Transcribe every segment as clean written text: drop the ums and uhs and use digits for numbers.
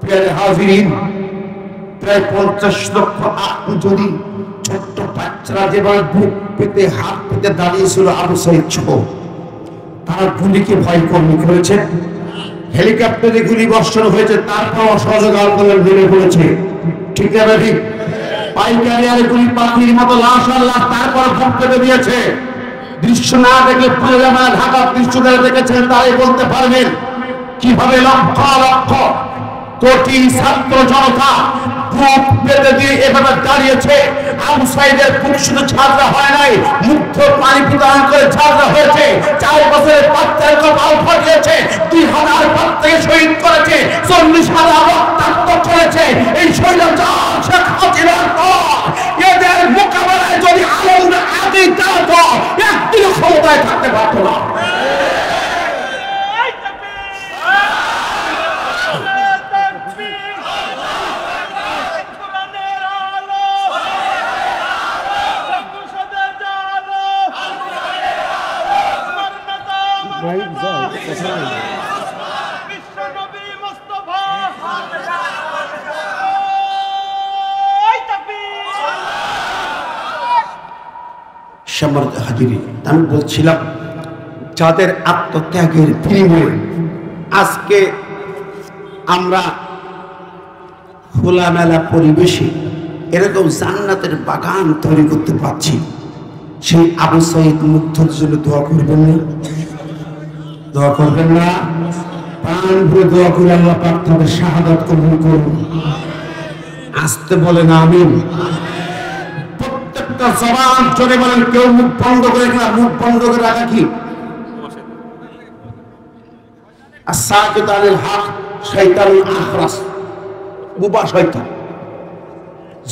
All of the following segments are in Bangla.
প্রিয় হাজিরিন, প্রায় 50 লক্ষ আত্ম যদি ছোট্ট বাচ্চারা যেভাবে বুক পেতে হাত পেতে দাঁড়িয়েছিল আবু সাইদ সহ, তারা গুলিকে ভয় করেছে। হেলিকপ্টারে গুলি বর্ষণ হয়েছে, তারপর অসহযোগ আন্দোলন ভেঙে পড়েছে। ঠিক না ঠিক? পাইকারি আর গুলি পাখির মতো লাশ আর লাশ তারপর বুক পেতে দিয়েছে। দৃশ্য না দেখলে পুরো জামায় ঢাকার দৃশ্য যারা দেখেছেন তারাই বলতে পারবেন কিভাবে লক্ষ লক্ষ কোটি ছাত্র জনতা বুক পেতে দিয়ে এভাবে দাঁড়িয়েছে। আবু সাইদের বুক শুধু ছাড়া হয় নাই, মুগ্ধ পানি প্রদান করে ছাড়া হয়েছে। 4 বছরের বাচ্চার কপাল ফাটিয়েছে, 2000 বাচ্চাকে শহীদ করেছে, 40,000 রক্তাক্ত করেছে। এই স্বৈরাচার শেখ হাসিনার পর এদের মোকাবেলায় যদি আলমরা আগেই দাঁড়াতো, একদিনও ক্ষমতায় থাকতে পারতো না। সম্মানিত হাজিরিন, আমি বলছিলাম যাদের আত্মত্যাগের বিনিময়ে আজকে আমরা খোলামেলা পরিবেশে এরকম জান্নাতের বাগান তৈরি করতে পারছি, সেই আবু সাইদ মুগ্ধর জন্য দোয়া করবেন না? দোয়া করবেন না? প্রাণ ভরে দোয়া করে আল্লাহ পাক তাদের শাহাদাত কবুল করুন। আসতে বলেন আমিন। প্রত্যেকটা জবান জোরে বলেন, কেউ মুখ বন্ধ করে না, মুখ বন্ধ করে রাখা কি আস-সাকিত আনিল হক শাইতানুল আখরাস, বুবা শয়তান।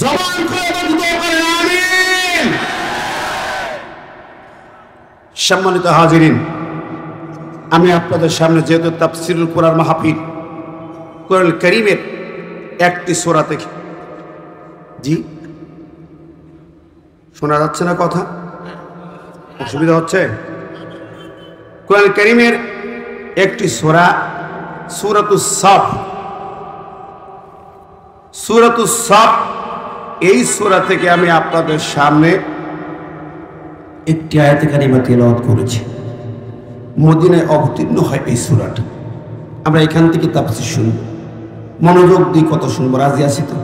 জবান খুলে দোয়া করেন আমিন। সম্মানিত হাজিরিন, আমি আপনাদের সামনে যেহেতু তাফসিরুল কোরআন মাহফিল, কোরআন কারীমের একটি সূরা থেকে, জি শোনা যাচ্ছে না কথা? অসুবিধা হচ্ছে? কোরআন কারীমের একটি সূরা, সূরাতুস সাফ। সূরাতুস সাফ, এই সূরা থেকে আমি আপনাদের সামনে একটি আয়াতে কারিমা তেলাওয়াত করেছি। মদিনায় অবতীর্ণ হয় এই সূরাটা। আমরা এখান থেকে তাফসীর শুনব, মনোযোগ দিয়ে কত শুনবো। রাজি আছি তো?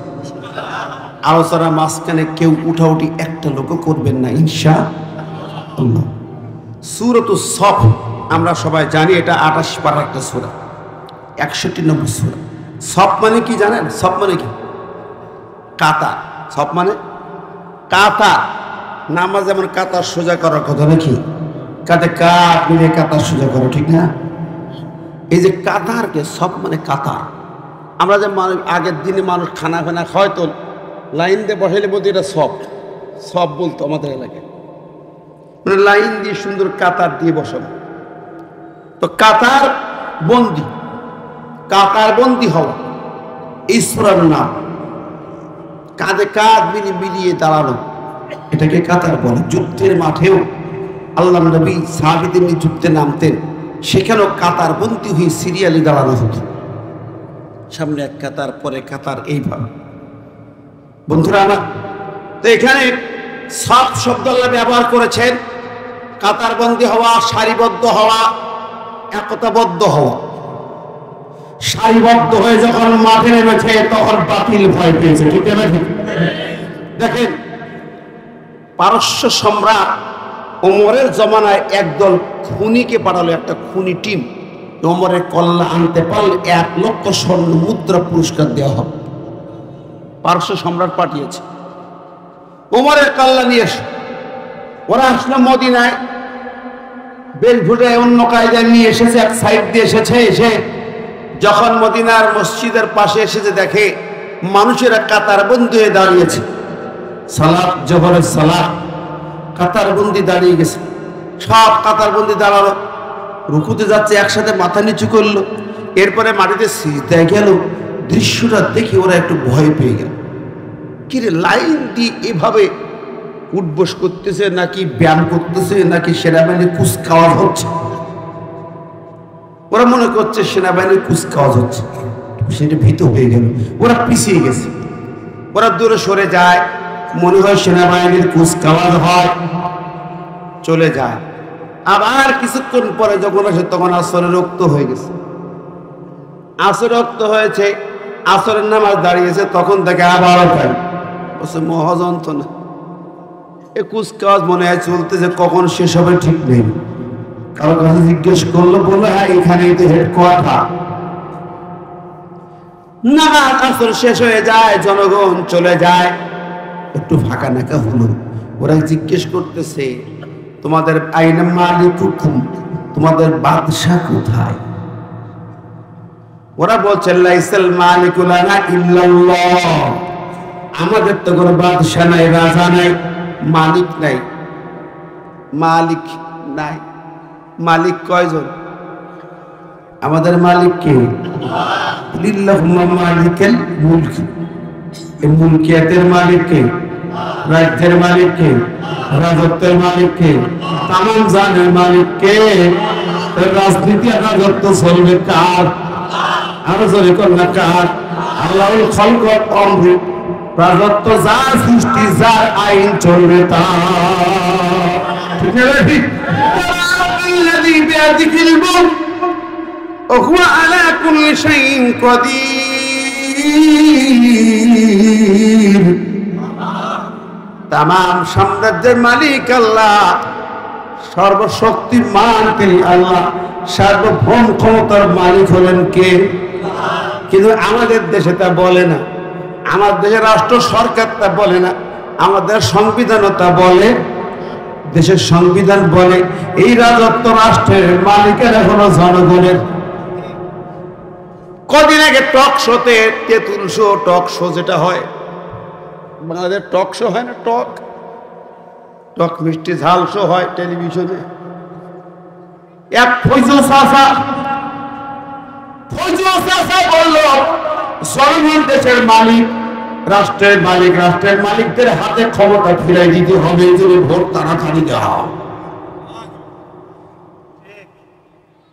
আলোচনা মাঝখানে কেউ উঠাউঠি একটা লোকও করবেন না ইনশাআল্লাহ। সূরাতুস সাফ আমরা সবাই জানি, এটা 28 পারার একটা সূরা, 61 নম্বর সূরা। সাফ মানে কি জানেন? সাফ মানে কি? কাতার। সাফ মানে কাতার। নামাজ যেমন কাতার সোজা করার কথা নাকি? কাতে কাত মিলে কাতার সোজা করো, ঠিক না? এই যে কাতারকে সাফ মানে কাতার। আমরা যে আগের দিনে মানুষ খানা ফানা খায় তো লাইন দিয়ে বসাইলে বলতে এটা সব সব বলতো আমাদের এলাকায়, মানে লাইন দিয়ে সুন্দর কাতার দিয়ে বসানো। তো কাতার বন্দি, কাতার বন্দি হওয়া এই সূরার নাম। কাঁধে কাঁধ মিলিয়ে দাঁড়ানো, এটাকে কাতার বলে। যুদ্ধের মাঠেও আল্লাহ নবী সাহাবীদের নিয়ে যুদ্ধে নামতেন, সেখানেও কাতার বন্দি হয়ে সিরিয়ালি দাঁড়ানো হতো। সামনে এক কাতার, পরে কাতার, এইভাবে। বন্ধুরা আমার, তো এখানে সাফ শব্দ আল্লাহ ব্যবহার করেছেন কাতারবন্দি হওয়া, সারিবদ্ধ হওয়া, একতাবদ্ধ হওয়া। সারিবদ্ধ হয়ে যখন মাঠে নেমেছে তখন বাতিল ভয় পেয়েছে, ঠিক না? দেখেন, পারস্য সম্রাট ওমরের জমানায় একদল খুনিকে পাঠালো, একটা খুনি টিম। ওমরের কল্লা আনতে পারলে 1 লক্ষ স্বর্ণ মুদ্রা পুরস্কার দেওয়া হবে। পারস্য সম্রাট পাঠিয়েছে ওমরের কল্লা নিয়ে এসে। ওরা আসলো মদিনায়, বেলভুটায় অন্য কায়দায় নিয়ে এসেছে, এক সাইড দিয়ে এসেছে। এসে যখন মদিনার মসজিদের পাশে এসেছে, দেখে মানুষেরা কাতারবন্দি হয়ে দাঁড়িয়েছে। সালাত জোহরের সালাত, কাতারবন্দি দাঁড়িয়ে গেছে। সব কাতারবন্দি দাঁড়ালো, রুকুতে যাচ্ছে, একসাথে মাথা নিচু করলো, এরপরে মাটিতে সিজদায় গেল। দৃশ্যটা দেখে ওরা একটু ভয় পেয়ে গেল। কিরে, লাইন দিয়ে এভাবে উঠবস করতেছে নাকি ব্যায়াম করতেছে নাকি সেনাবাহিনীর কুচকাওয়াজ হচ্ছে? ওরা মনে করছে সেনাবাহিনীর কুচকাওয়াজ হচ্ছে। সেটা ভীত হয়ে গেল, ওরা পিছিয়ে গেছে, ওরা দূরে সরে যায়, মনে হয় সেনাবাহিনীর কুচকাওয়াজ হয়, চলে যায়। আবার কিছুক্ষণ পরে যখন আসে তখন আসরে রক্ত হয়ে গেছে, আসর রক্ত হয়েছে, আসরের নামাজ দাঁড়িয়েছে, তখন তাকে আবার পাই বলছে মহাযন্ত্রণা, এ কুচকাওয়াজ মনে হয় চলতেছে, কখন শেষ হবে ঠিক নেই। কারো কাছে জিজ্ঞেস করলো, বললো হ্যাঁ এখানেই তো হেডকোয়ার্টার। নামাজ আসর শেষ হয়ে যায়, জনগণ চলে যায়, একটু ফাঁকা নাকা হলো। ওরা জিজ্ঞেস করতেছে তোমাদের আইনে মালিকুকুম, তোমাদের বাদশা কোথায়? ওরা বলছে লাইসাল মালিকু লানা ইল্লাল্লাহ, আমাদের তো কোনো বাদশা নাই, রাজা নাই, মালিক নাই। মালিক নাই, মালিক কয়জন? আমাদের মালিক কে? লিল্লাহুম্মা মালিকাল মুলক, এই মুলকিয়াতের মালিক কে? রাজ্যের মালিক কে? রাজত্বের মালিক কে? তামাম জানের মালিক কে? রাজনীতি আর রাজত্ব চলবে কার? আরো জোরে কর না কার? আল্লাহুল খালক ওয়াল আমর, রাজত্ব যার সৃষ্টি, যার আইন চলবে তার। ঠিক না ঠিক? আল্লাযী বিয়াদিহিল মুলক ওয়া হুয়া আলা কুল্লি শাইইন কাদির। তামাম সাম্রাজ্যের মালিক আল্লাহ, সর্বশক্তিমান তিনি আল্লাহ, সার্বভৌম ক্ষমতার মালিক হলেন কে? কিন্তু আমাদের দেশে তা বলে না, আমার দেশের রাষ্ট্র সরকার তা বলে না, আমাদের সংবিধানও তা বলে। দেশের সংবিধান বলে এই রাজত্ব রাষ্ট্রের মালিকেরা হলো জনগণের। কদিন আগে টক শোতে, তেঁতুল শো, টক শো যেটা হয় বাংলাদেশ, টক শো হয় না, টক টক মিষ্টি ঝাল শো হয় টেলিভিশনে। এক ফৈজল চাচা বলল জনগণ দেশের মালিক, রাষ্ট্রের মালিক, রাষ্ট্রের মালিকদের হাতে ক্ষমতা ফিরাই দিতে হবে, যদি ভোট তাড়াতাড়ি দেওয়া।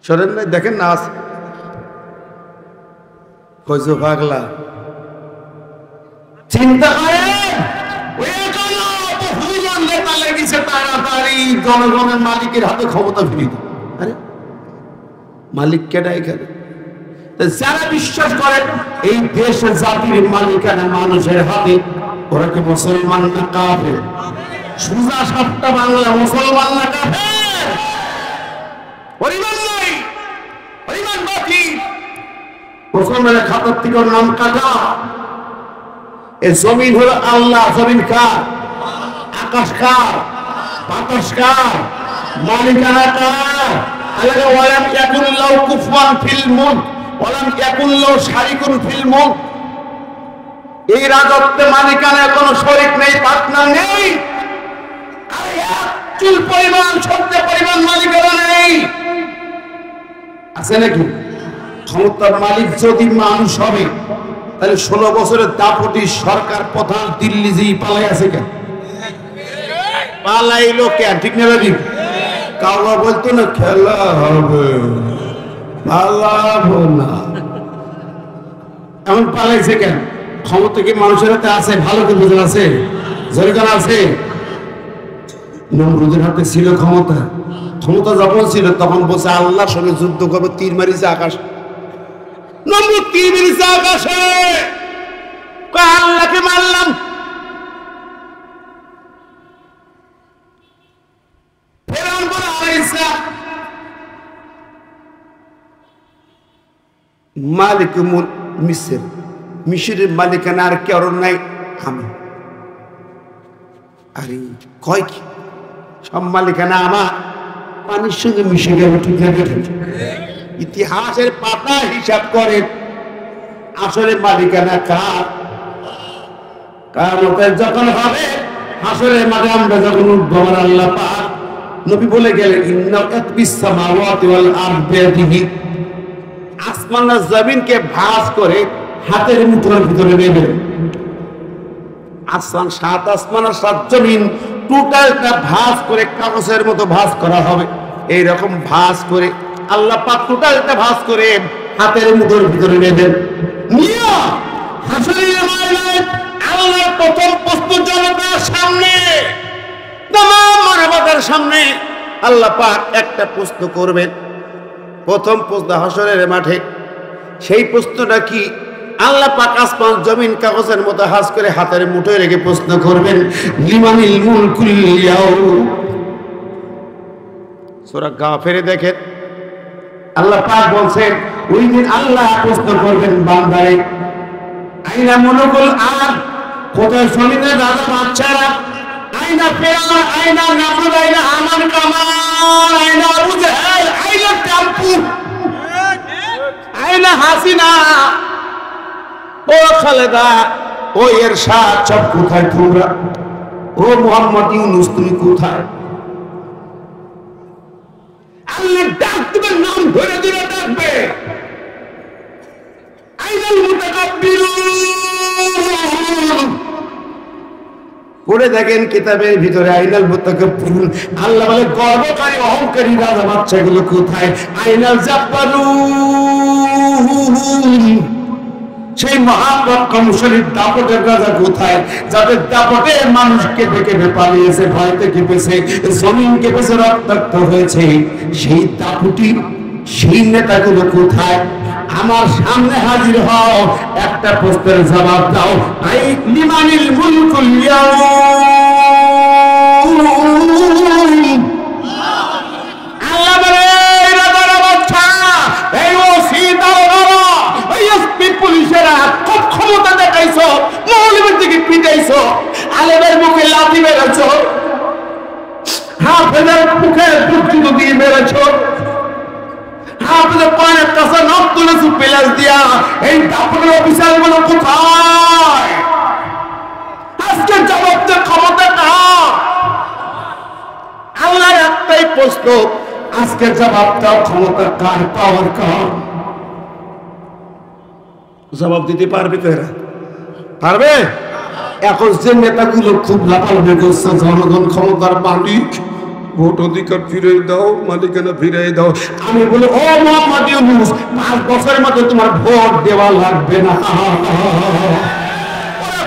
শোনেন না, দেখেন না আছে ফৈজল পাগলা চিন্তা করে তাড়াতাড়ি জনগণের মালিকের হাতে ক্ষমতা ফিরিয়ে দিই। আরে মালিক কেটা এখানে? যারা বিশ্বাস করে এই দেশের জাতির মালিকানা মানুষের হাতে, ওরা কি মুসলমান না কাফের? সুজা সাতটা বাংলা, মুসলমান না কাফের? পরিমাণ নাই, পরিমাণ বাকি। মুসলমানের খাতার থেকে নাম কাটা। এই জমিন হলো আল্লাহ, জমিন কার? আকাশ কার? বাতাস কার? মালিকানা কার? আল্লাহ ওয়ালাম ইয়াকুন লাহু কুফুয়ান ফিল মুলক ওয়ালাম ইয়াকুন লাহু শারিকুন ফিল মুলক। এই রাজত্বে মালিকানার কোনো শরীক নেই, পার্টনার নেই, আর এক চুল পরিমাণ, শব্দ পরিমাণ মালিকানা নেই। আছে নাকি? ক্ষমতার মালিক যদি মানুষ হবে, তাহলে 16 বছরের দাপটি সরকার প্রধান দিল্লি যেই পালাই আছে কেন? পালাইলো কেন? ঠিক না ভাবি? কাউরা বলতো না খেলা হবে, পালাবো না, এমন পালাইছে কেন? ক্ষমতা কি মানুষের হাতে আছে? ভালো কি বুঝে আছে? জরিকান আছে? নমরুদের হাতে ছিল ক্ষমতা। ক্ষমতা যখন ছিল তখন বসে আল্লাহর সঙ্গে যুদ্ধ করবে, তীর মারিছে আকাশ। নমরুদ তীর মেরেছে আকাশে, আল্লাহকে মারলাম। মালিক মিসর, মিশরের মালিকানা আর কেউ নাই, আমি। আরে কয় কি সব মালিকানা আমার, পানির সঙ্গে মিশে গেল। ঠিক না? ইতিহাসের পাতা হিসাব করে আসলে মালিকানা কার? কিয়ামতের যখন হবে, হাসরের মাঠে আমরা যখন উঠবো, আমার আল্লাহ পাক নবী বলে গেলেন ইন্না আতবিস সামাওয়াতি ওয়াল আরদি বিয়াদিহি, আসমান আর জমিনকে ভাঁজ করে হাতের মুঠোর ভিতরে নেবে। আসমান, 7 আসমান আর 7 জমিন টোটালটা ভাঁজ করে কাগজের মতো ভাঁজ করা হবে। এইরকম ভাঁজ করে আল্লাহ পাক টোটালটা ভাঁজ করে হাতের মুঠোর ভিতরে নেবেন। নিয়া হাসরের ময়দানে আল্লাহর প্রথম প্রশ্ন জনতার সামনে, তামাম মানবতার সামনে আল্লাহ পাক একটা প্রশ্ন করবেন। প্রথম প্রশ্ন হাসরের মাঠে। সেই প্রশ্নটা কি? আল্লাহ পাক আসমান জমিন কাগজের মতো হাজ করে হাতের মুঠোয় রেখে প্রশ্ন করবেন, লিমানিল মুলকুল ইয়াউম। সূরা গাফিরে দেখেন আল্লাহ পাক বলছেন, ওই দিন আল্লাহ প্রশ্ন করবেন বান্দারে, আইনা মুলকুল আরদ, কোথায় জমিনের রাজা বাদশারা, আইনা ফিরআউন, আইনা নমরুদ, আইনা আমান কামান, আইনা আবু জাহেল, আইনা টাম্পু, আইনা হাসিনা, ও খালেদা, ও এরশাদ, সব কোথায় তোমরা? ও মুহাম্মদ ইউনূস তুমি কোথায়? আল্লাহ ডাক দিবেন, নাম ধরে ধরে ডাকবে। আইনাল মুতাকাব্বিরুন, পড়ে দেখেন কিতাবের ভিতরে আইনাল মুতাকাব্বিরুন। আল্লাহ বলে গর্বকারী অহংকারী রাজা বাচ্চাগুলো কোথায়? আইনাল জাব্বারুন, সেই মহাপরাক্রমশালী দাপটের রাজা কোথায়, যাদের দাপটে মানুষকে দেখে পালিয়েছে, ভয়তে কেঁপেছে, জমিন কেঁপেছে, রক্তাক্ত হয়েছে, সেই দাপুটি সেই নেতাগুলো কোথায়? আমার সামনে হাজির হও, একটা প্রশ্নের জবাব দাও। আই লিমানিল মুলকুল ইয়াউম। আল্লাহ বলে, রাজারা বাদশা, এই ওসি দারোগারা, এই এসপি পুলিশেরা খুব ক্ষমতা দেখাইছো, মৌলবীর দিকে পিটাইছো, আলেমের মুখে লাথি মেরেছো, হাফেজের মুখে দুঃখিত দিয়ে মেরেছো, হাফেজের পায়ের কাছে নখ তুলেছো পেলাস দিয়া। এই দাপটের অফিসারগুলো কোথায়? আজকে জবাব দেওয়ার ক্ষমতা কার? আল্লাহর একটাই প্রশ্ন, আজকের জবাব দেওয়ার ক্ষমতা কার, পাওয়ার কার? জবাব দিতে পারবে তো? এরা পারবে? এখন যে নেতাগুলো খুব লাফালাফি করছে, জনগণ ক্ষমতার মালিক, ভোট অধিকার ফিরে দাও, মালিকানা ফিরে দাও। আমি বলি, ও মুহাম্মদ ইউনূস, 5 বছরের মধ্যে তোমার ভোট দেওয়া লাগবে না।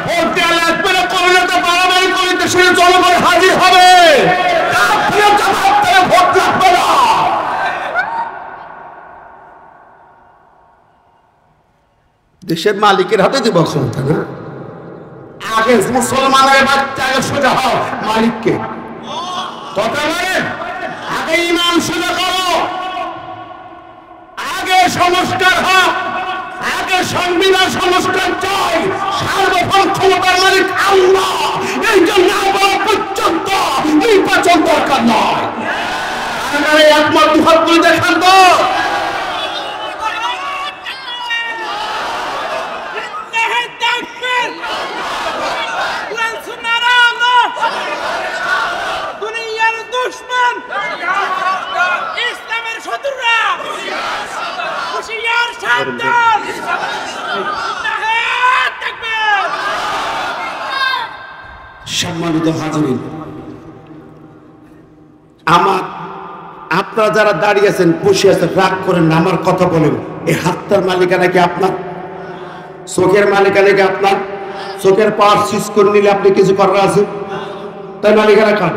ভোট দেওয়া লাগবে না করলে তো বাড়াবাড়ি করে দেশের জনগণ হাজির হবে। ভোট লাগবে না। দেশের মালিকের হাতে দেব ক্ষমতা না। আগে মুসলমানের বাচ্চাকে সোজা হও, মালিককে কথা বলেন। আগে ইমান সোজা করো, আগে সংস্কার হোক, আগে সংবিধান সংস্কার চাই। সার্বভৌম ক্ষমতার মালিক আল্লাহ, এই জন্য আবার পর্যন্ত নির্বাচন দরকার নয়। একমত দুহাত করে দেখান তো। সম্মানিত হাজিরিন, আপনারা যারা দাঁড়িয়ে আছেন, বসে আছেন, রাগ করেন না, আমার কথা বলেন। এই হাতটার মালিকানা কি আপনার? চোখের মালিকানা কি আপনার? চোখের পাওয়ার সুইচ করে নিলে আপনি কিছু করার আছে? তাই মালিকানা কার?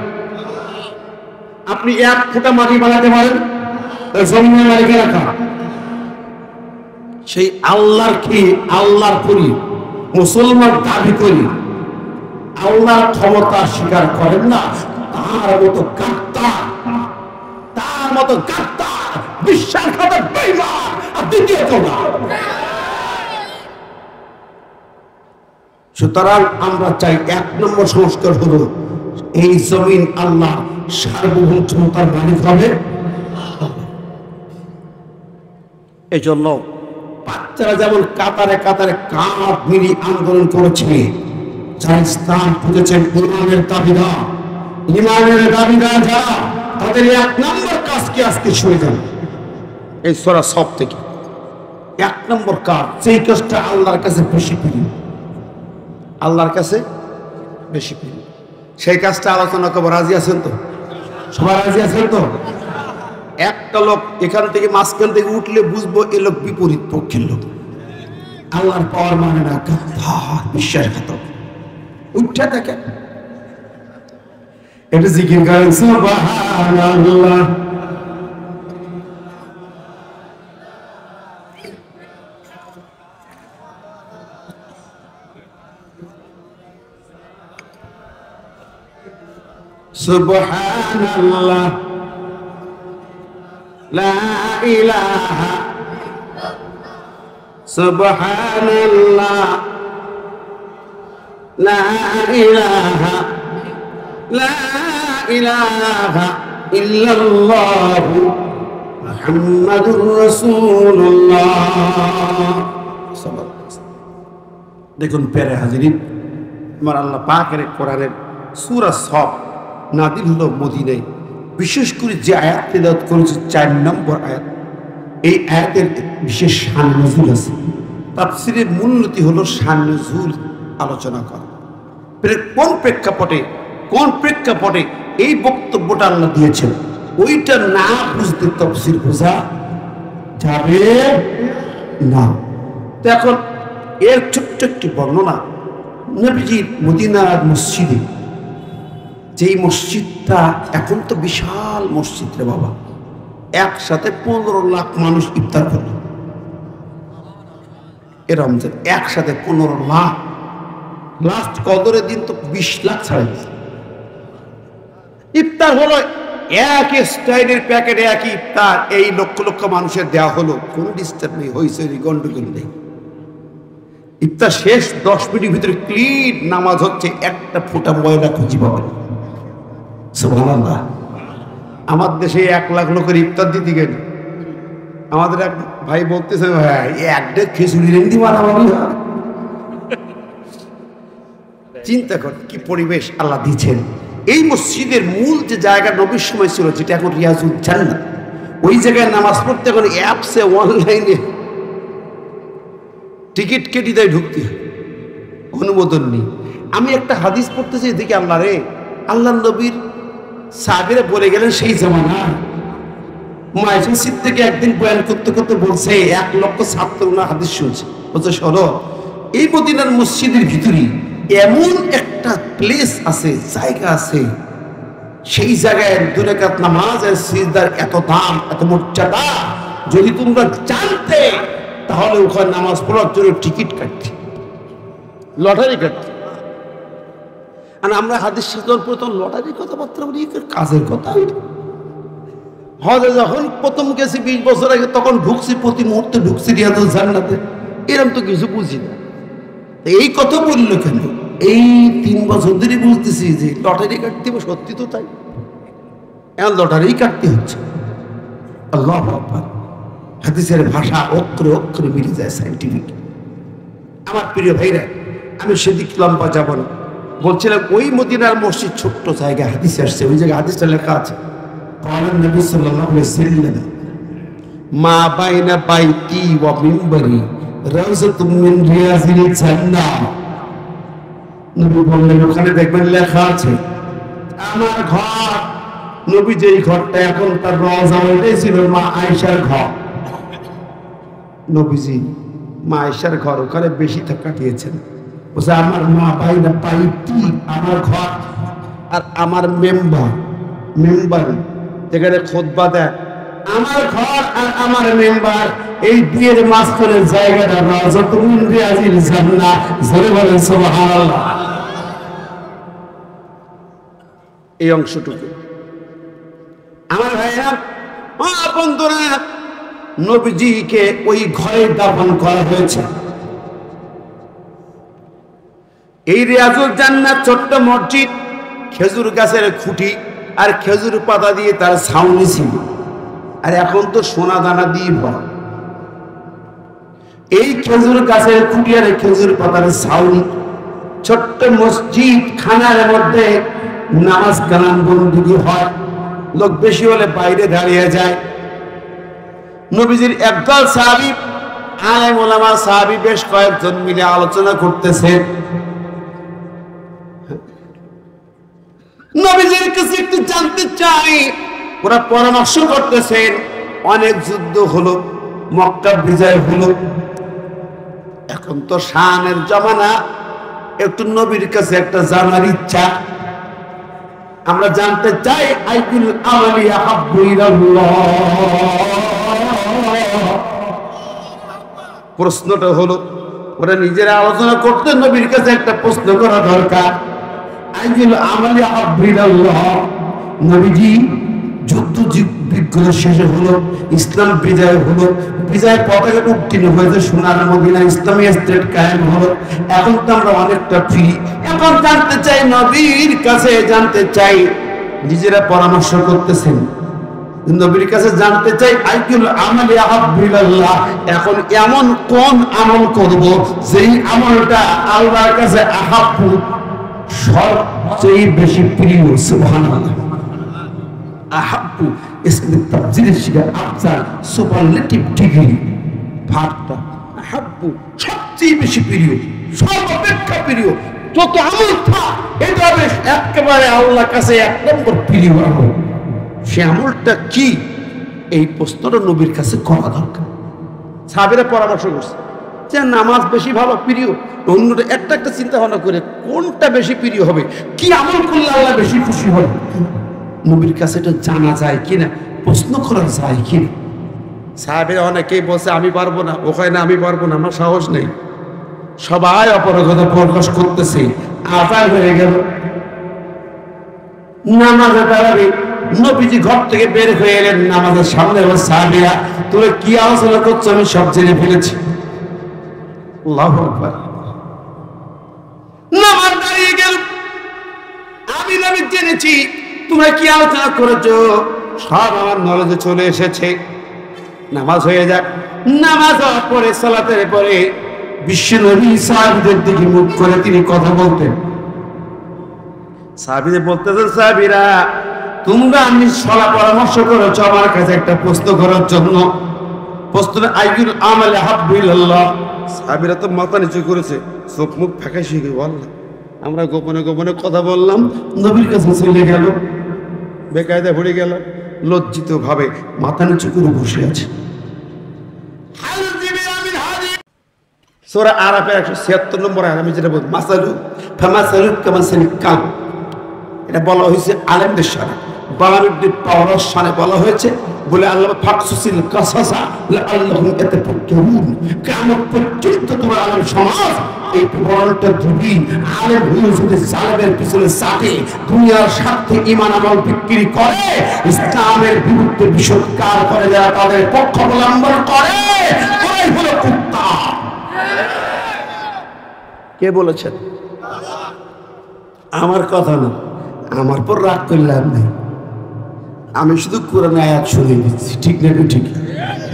আপনি 1 ফুটা মাটি বানাতে পারেন, জমিনের মালিকানা কার? সেই আল্লাহর কি আল্লাহর করি, মুসলমান দাবি করি, আল্লাহর ক্ষমতা স্বীকার করেন না, তার মতো গাদ্দার, বিশ্বাসঘাতক বেঈমান আর দ্বিতীয় কেউ না। সুতরাং আমরা চাই 1 নম্বর সংস্কার হলো, এই জমিন আল্লাহ সার্বভৌম ক্ষমতার মালিক হবে। এই জন্য বাচ্চারা যেমন কাতারে কাতারে কাঁধ মিলিয়ে আন্দোলন করেছে, যারা ইসলাম খুঁজেছেন, ইমানের দাবিদার যারা, তাদের 1 নম্বর কাজ কি আজকে শুনে যান এই সূরা সফ থেকে। 1 নম্বর কাজ, সেই কাজটা আল্লাহর কাছে বেশি প্রিয়, আল্লাহর কাছে বেশি প্রিয়, সেই কাজটা আলোচনা করবো। রাজি আছেন তো? সবাই রাজি আছেন তো? একটা লোক এখান থেকে মাঝখান থেকে উঠলে বুঝবো এ লোক বিপরীত পক্ষের লোক, আল্লাহর পাওয়ার মানে না, বিশ্বাসঘাতক। উঠা থাকে এটা জিকির করেন সুবহানাল্লাহ। সুবহানাল্লাহ লা ইলাহা সুবহানাল্লাহ লা ইলাহা লা ইলাহা ইল্লাল্লাহ মুহাম্মাদুর রাসূলুল্লাহ। দেখুন প্যারে হাজিরিন, আমার আল্লাহ পাকের কোরআনের সূরা সফ নাযিল হলো মদিনায়। বিশেষ করে যে আয়াত তেলাওয়াত করেছে 4 নম্বর আয়াত, এই আয়াতের বিশেষ শান নজুল আছে। তাফসীরের মূলনীতি হলো শান নজুল আলোচনা করা। কোন প্রেক্ষাপটে এই বক্তব্যটা আল্লাহ দিয়েছেন, ওইটা না বুঝতে তাফসীর বোঝা যাবে না। তো এখন এর ছোট্ট একটি বর্ণনা, নবীজির মদিনার মসজিদে, যেই মসজিদটা এখন তো বিশাল মসজিদ রে বাবা, একসাথে 15 লাখ মানুষ ইফতার করল এ রমজান, একসাথে 15 লাখ। লাস্ট কদরের দিন তো 20 লাখ ছাড়া গেছে। ইফতার হলো এক স্টাইলের প্যাকেটে, একই ইফতার, এই লক্ষ লক্ষ মানুষের দেওয়া হলো, কোনো ডিস্টার্ব নেই, হয়েছে গন্ডগোল নেই। ইফতার শেষ 10 মিনিটের ভিতরে ক্লিন নামাজ হচ্ছে, একটা ফোঁটা ময়লা খুঁজি পাবেন। সুবহানাল্লাহ। আমার দেশে 1 লাখ লোকের ইফতার দিতে গেলে আমাদের এক ভাই বলতেছে, ভাই একটা খিচুড়ি রেন্দি মারামারি। চিন্তা কর কি পরিবেশ আল্লাহ দিচ্ছেন। এই মসজিদের মূল যে জায়গা নবীর সময় ছিল, যেটা এখন রিয়াজুল জান্নাত, ওই জায়গায় নামাজ পড়তে এখন অ্যাপসে অনলাইনে টিকিট কেটে দেয়, ঢুকতে হয়, অনুমোদন নেই। আমি একটা হাদিস পড়তেছি, এদিকে আল্লাহ রে, আল্লাহ নবীর সাহাবীরা বলে গেলেন সেই জামানা মসজিদ থেকে একদিন বয়ান করতে করতে বলছে 1 লক্ষ ছাত্র না হাদিস শুনছে। বলছে শোনো, এই মদিনার মসজিদের ভিতরে এমন একটা প্লেস আছে, জায়গা আছে, সেই জায়গায় 2 রাকাত নামাজের সিজদার এত দাম, এত মর্যাদা, যদি তোমরা জানতে তাহলে ওখানে নামাজ পড়ার জন্য টিকিট কাটতে, লটারি কাটতে। আর আমরা হাদিস সাধন প্রথম লটারি কথাবার্তা বলি, কাজের কথা। হজে যখন প্রথম গেছি 20 বছর আগে, তখন ঢুকছি, প্রতি মুহূর্তে ঢুকছি রিয়াজুল জান্নাতে, এরকম তো কিছু বুঝি না। এই কথা বললো কেন? এই 3 বছর ধরে বুঝতেছি যে লটারি কাটতে হবে, সত্যি তো তাই, এখন লটারি কাটতে হচ্ছে। আল্লাহু আকবার। হাদিসের ভাষা অক্ষরে অক্ষরে মিলে যায়, সাইন্টিফিক। আমার প্রিয় ভাইরা, আমি সেদিক লম্বা যাব না, বলছিলাম ওই মদিনার মসজিদ ছোট্ট জায়গা, হাদিসে আসছে, ওই জায়গায় হাদিসটা লেখা আছে, নবী সাল্লাল্লাহু আলাইহি ওয়াসাল্লাম মা বাইনা বাইতি ওয়া মিম্বরি রাউযাতুম মিন রিয়াজিল জান্নাহ। নবী বললেন, ওখানে দেখবেন লেখা আছে আমার ঘর। নবী যেই ঘরটা এখন তার রওজা, ওইটাই ছিল মা আয়েশার ঘর। নবীজি মা আয়েশার ঘর ওখানে বেশি কাটিয়েছেন। বলছে আমার মা বাইনা বাইতি, আমার ঘর, আর আমার মেম্বার যেখানে খুতবা দেয়, আমার ঘর আর আমার মেম্বার, এই বিয়ের মাঝখানের জায়গাটা রাউযাতুম মিন রিয়াজিল জান্নাহ। জোরে বলেন সুবহানাল্লাহ। এই অংশটুকু আমার ভাইরা, বন্ধুরা, নবীজিকে ওই ঘরে দাফন করা হয়েছে। এই রিয়াজুল জান্নাত ছোট্ট মসজিদ, খেজুর গাছের খুঁটি আর খেজুর পাতা দিয়ে তার ছাউনি ছিল, আর এখন তো সোনা দানা দিয়ে ভরা। এই খেজুর গাছের খুঁটি আর খেজুর পাতার ছাউনি, ছোট্ট মসজিদ খানার মধ্যে নামাজ কালাম বন্দী হয়, লোক বেশি হলে বাইরে দাঁড়িয়ে যায়। নবীজির একদল সাহাবী, আলেম ওলামা সাহাবী বেশ কয়েকজন মিলে আলোচনা করতেছে। নবীজির কাছে একটু জানতে চাই, ওরা পরামর্শ করতেছেন। অনেক যুদ্ধ হলো, মক্কা বিজয় হলো, এখন তো শানের জমানা, একটু নবীর কাছে একটা জানার ইচ্ছা। আমরা জানতে চাই আইকুল আমালি আহাব্বু ইলাল্লাহ। প্রশ্নটা হলো, ওরা নিজেরা আলোচনা করতে নবীর কাছে একটা প্রশ্ন করা দরকার। আইকুল আমালি আহাব্বু ইলাল্লাহ। নবীজি যুদ্ধ বিগ্রহ শেষে হলো, ইসলাম বিজয় হলো, বিজয় পতাকা উত্তীর্ণ হয়েছে সোনার মদিনা, ইসলামী স্টেট কায়েম হলো। এখন তো আমরা অনেকটা ফ্রি। এখন জানতে চাই নবীর কাছে, জানতে চাই, নিজেরা পরামর্শ করতেছেন নবীর কাছে জানতে চাই আইকুল আমালি আহাব্বু ইলাল্লাহ। এখন এমন কোন আমল করব যেই আমলটা আল্লাহর কাছে আহাব্বু, সবচেয়ে বেশি প্রিয়। সুবহানাল্লাহ। আহাব্বু ইসমে তাফজিলের শিকার, আফজাল সুপারলেটিভ ডিগ্রি, ভাবটা আহাব্বু সবচেয়ে বেশি প্রিয়, সর্বাপেক্ষা প্রিয়। যত আমল থাক এটা বেশ একেবারে আল্লাহর কাছে এক নম্বর প্রিয় আমল। সে আমলটা কি? এই প্রশ্নটা নবীর কাছে করা দরকার। সাহাবীরা পরামর্শ করছে যে নামাজ বেশি ভালো, প্রিয়। অন্যটা একটা একটা চিন্তা ভাবনা করে কোনটা বেশি প্রিয় হবে, কি আমল করলে আল্লাহ বেশি খুশি হবে। নবীর কাছে এটা জানা যায় কিনা, প্রশ্ন করা যায় কিনা। সাহাবীরা অনেকেই বলছে আমি পারবো না, ওখানে না আমি পারবো না, আমার সাহস নেই। সবাই অপারগতা প্রকাশ করতেছে। আজান হয়ে গেল, নামাজে দাঁড়াবে। নবীজি ঘর থেকে বের হয়ে এলেন, নামাজের সামনে সাহাবীরা, তোরা কি আলোচনা করছো আমি সব জেনে ফেলেছি। আল্লাহু আকবার। নামাজ দাঁড়িয়ে গেল, আমি নবী জেনেছি তোমরা কি আলোচনা করেছো, সব আমার নলেজে চলে এসেছে। নামাজ হয়ে যাক। নামাজ হওয়ার পরে, সালাতের পরে বিশ্বনবী সাহাবীদের দিকে মুখ করে তিনি কথা বলতেন। সাহাবীদের বলতেছেন, সাহাবীরা তোমরা আমি সলা পরামর্শ করেছো আমার কাছে একটা প্রশ্ন করার জন্য। প্রশ্ন আইকুল আমালি আহাব্বু ইলাল্লাহ। সাহাবীরা তো মাথা নিচু করেছে, চোখ মুখ ফ্যাকাশে হয়ে গেল। আল্লাহ, আমরা গোপনে গোপনে কথা বললাম, নবীর কাছে চলে গেল, বেকায়দা পড়ে গেল, লজ্জিত ভাবে মাথা নিচু করে বসে আছে। সূরা আরাফের 176 নম্বর আয়াত, আমি যেটা বলছি মাসালু ফামাসালু কামাসালিল কাব, এটা বলা হয়েছে আলেমদের সাথে, বালাম ইবনে পাওরার সাথে বলা হয়েছে বলে আল্লাহ ফাকসুসিল কাসাসা লাআল্লাহুম ইয়াতাফাক্কারুন। কিয়ামত পর্যন্ত তোমার আলেম সমাজ এই প্রবণতা ধুবি, আলেম হয়ে যদি সালেমের পিছনে সাথে দুনিয়ার স্বার্থে ঈমান আমল বিক্রি করে, ইসলামের বিরুদ্ধে বিষোৎকার করে, যারা তাদের পক্ষ অবলম্বন করে, তারাই হলো কুত্তা। কে বলেছেন? আমার কথা না, আমার পর রাগ করলাম নাই, আমি শুধু কোরআন আয়াত শুনে দিচ্ছি। ঠিক না? ঠিক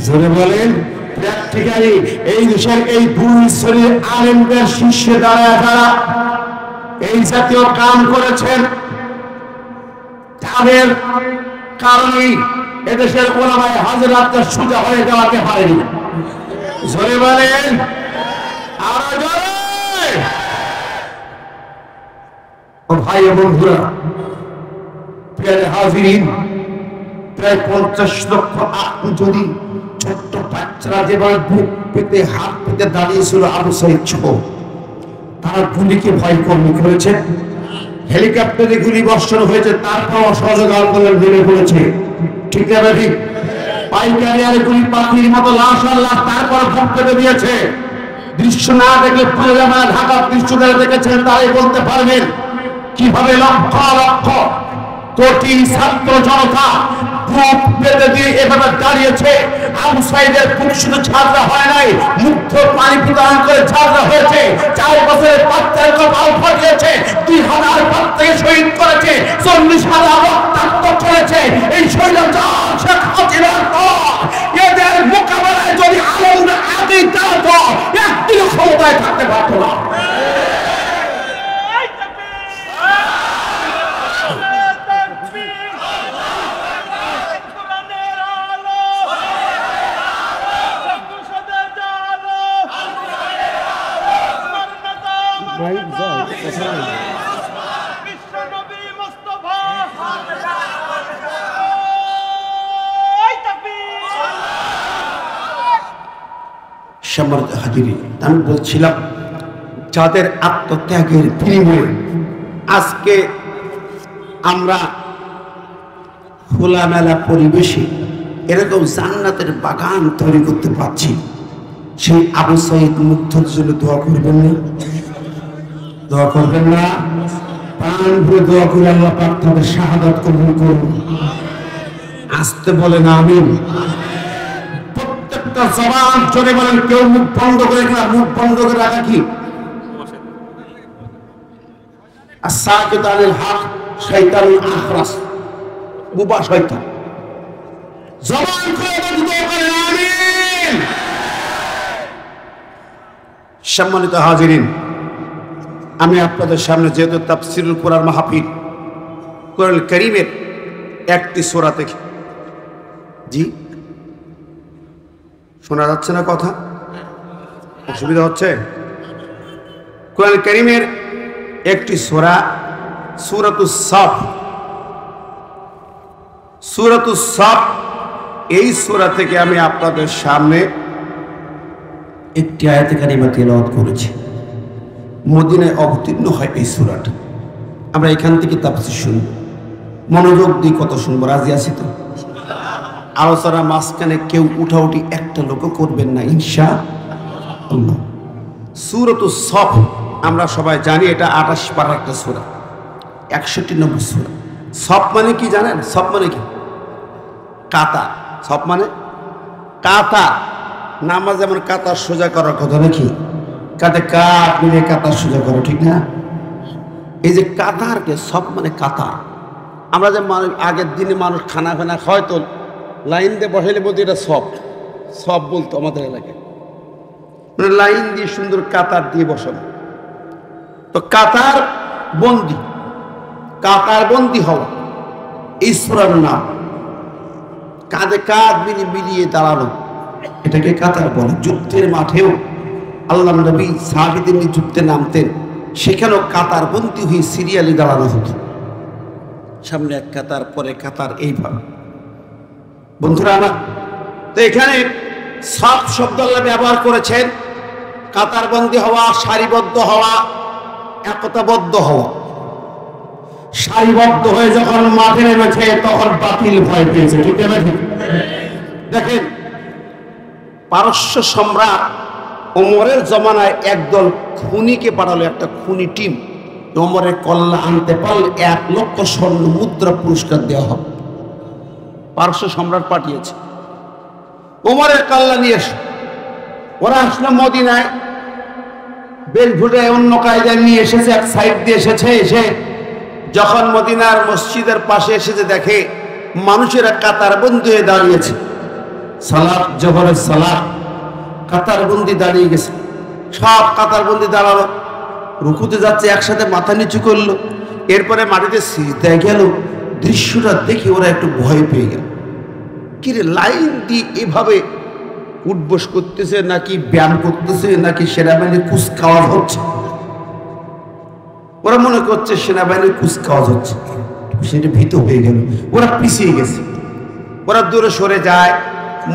জোরে বলেন। প্র্যাকটিক্যালি এই দেশের এই দুই শ্রেণীর আলেমদের শীর্ষে দাঁড়ায় যারা এই জাতীয় কাম করেছেন, তাদের কারণেই এদেশের ওলামায়ে হাজরাতটা সোজা হয়ে যাওয়াতে পারেনি। জোরে বলেন, আরো জোরে। ও ভাই ও বন্ধুরা, প্রিয় হাজিরিন, প্রায় 50 লক্ষ যদি ছোট্ট বাচ্চারা যেভাবে বুক পেতে হাত পেতে দাঁড়িয়েছিল আবু সাইদ সহ, তারা গুলিকে ভয় করেছে, হেলিকপ্টারে গুলি বর্ষণ হয়েছে, তারপর অসহযোগ আন্দোলন নেমে পড়েছে। ঠিক না? ঠিক। পাইকারি আর গুলি পাখির মতো লাশ আর লাশ, তারপর বুক পেতে দিয়েছে। দৃশ্য না দেখলে পুরো জামা ঢাকার দৃশ্য যারা দেখেছেন তারাই বলতে পারবেন কিভাবে লক্ষ লক্ষ কোটি ছাত্র জনতা বুক পেতে দিয়ে এভাবে দাঁড়িয়েছে। আবু সাইদের বুক শুধু ছাড়া হয় নাই, মুগ্ধ পানি প্রদান করে ছাড়া হয়েছে। 4 বছরের বাচ্চার কপাল ফাটিয়েছে, 2000 বাচ্চাকে শহীদ করেছে, 40,000 রক্তাক্ত করেছে। এই স্বৈরাচার শেখ হাসিনার পর এদের মোকাবেলায় যদি আলেমরা আগে দাঁড়াতো, একদিনও ক্ষমতায় থাকতে পারতো না। সম্মানিত হাজিরিন, আমি বলছিলাম যাদের আত্মত্যাগের বিনিময়ে আজকে আমরা খোলামেলা পরিবেশে এরকম জান্নাতের বাগান তৈরি করতে পারছি, সেই আবু সাঈদ মুগ্ধর জন্য দোয়া করবেন না? দোয়া করবেন না? প্রাণ ভরে দোয়া করে আল্লাহ পাক তাদের শাহাদাত কবুল করুন। আসতে বলেন আমিন। প্রত্যেকটা জবান জোরে বলেন, কেউ মুখ বন্ধ করে না। মুখ বন্ধ করে রাখা কি? আস-সাকিত আনিল হক শাইতানুল আখরাস, বুবা শয়তান। জবান খুলে দোয়া করেন আমিন। সম্মানিত হাজিরিন, আমি আপনাদের সামনে যেহেতু তাফসীরুল কোরআন মাহফিল, কোরআন কারীমের একটি সূরা থেকে, জি শোনা যাচ্ছে না কথা? অসুবিধা হচ্ছে? কোরআন কারীমের একটি সূরা, সূরাতুস সাফ। সূরাতুস সাফ, এই সূরা থেকে আমি আপনাদের সামনে একটি আয়াতে কারিমা তেলাওয়াত করেছি। মদিনায় অবতীর্ণ হয় এই সূরাটা। আমরা এখান থেকে তাফসীর শুনব, মনোযোগ দিয়ে কত শুনবো। রাজি আছি তো? আলোচনা মাঝখানে কেউ উঠাউঠি একটা লোকও করবেন না ইনশাআল্লাহ। সূরাতুস সাফ আমরা সবাই জানি, এটা 28 পারার একটা সূরা, 61 নম্বর সূরা। সাফ মানে কি জানেন? সাফ মানে কি? কাতার। সাফ মানে কাতার। নামাজ যেমন কাতার সোজা করার কথা নাকি? কাঁধে কাঠ মিলে কাতার সোজা করো, ঠিক না? এই যে কাতারকে, সব মানে কাতার। আমরা যে আগের দিনে মানুষ খানা খায় তো লাইন দিয়ে বসাইলে বলতে এটা সব সব বলতো আমাদের এলাকায়, মানে লাইন দিয়ে সুন্দর কাতার দিয়ে বসানো। তো কাতার বন্দি, কাতার বন্দি হওয়া এই সূরার নাম। কাঁধে কাঁধ মিলিয়ে দাঁড়ানো, এটাকে কাতার বলে। যুদ্ধের মাঠেও আল্লাহ নবী সাহাবীদের নিয়ে যুদ্ধে নামতেন, সেখানেও কাতার বন্দি হয়ে সিরিয়ালি দাঁড়ানো হতো। সামনে এক কাতার, পরে কাতার, এইভাবে। বন্ধুরা আমার, তো এখানে সাফ শব্দ আল্লাহ ব্যবহার করেছেন কাতারবন্দি হওয়া, সারিবদ্ধ হওয়া, একতাবদ্ধ হওয়া। সারিবদ্ধ হয়ে যখন মাঠে নেমেছে তখন বাতিল ভয় পেয়েছে, ঠিক না? দেখেন, পারস্য সম্রাট ওমরের জমানায় একদল খুনিকে পাঠালো, একটা খুনি টিম। ওমরের কল্লা আনতে পারলে 1 লক্ষ স্বর্ণ মুদ্রা পুরস্কার দেওয়া হবে। পারস্য সম্রাট পাঠিয়েছে ওমরের কল্লা নিয়ে এসে। ওরা আসলো মদিনায়, বেলভুটে অন্য কায়দায় নিয়ে এসেছে, এক সাইড দিয়ে এসেছে। এসে যখন মদিনার মসজিদের পাশে এসেছে, দেখে মানুষেরা কাতার বন্দি হয়ে দাঁড়িয়েছে। সালাত, জোহরের সালাত, কাতারবন্দি দাঁড়িয়ে গেছে। সব কাতারবন্দি দাঁড়ালো, রুকুতে যাচ্ছে, একসাথে মাথা নিচু করলো, এরপরে মাটিতে সিজদায় গেল। দৃশ্যটা দেখে ওরা একটু ভয় পেয়ে গেল। কিরে, লাইন দিয়ে এভাবে উঠবস করতেছে নাকি ব্যায়াম করতেছে নাকি সেনাবাহিনীর কুচকাওয়াজ হচ্ছে? ওরা মনে করছে সেনাবাহিনীর কুচকাওয়াজ হচ্ছে, সেটা ভীত হয়ে গেল। ওরা পিছিয়ে গেছে, ওরা দূরে সরে যায়,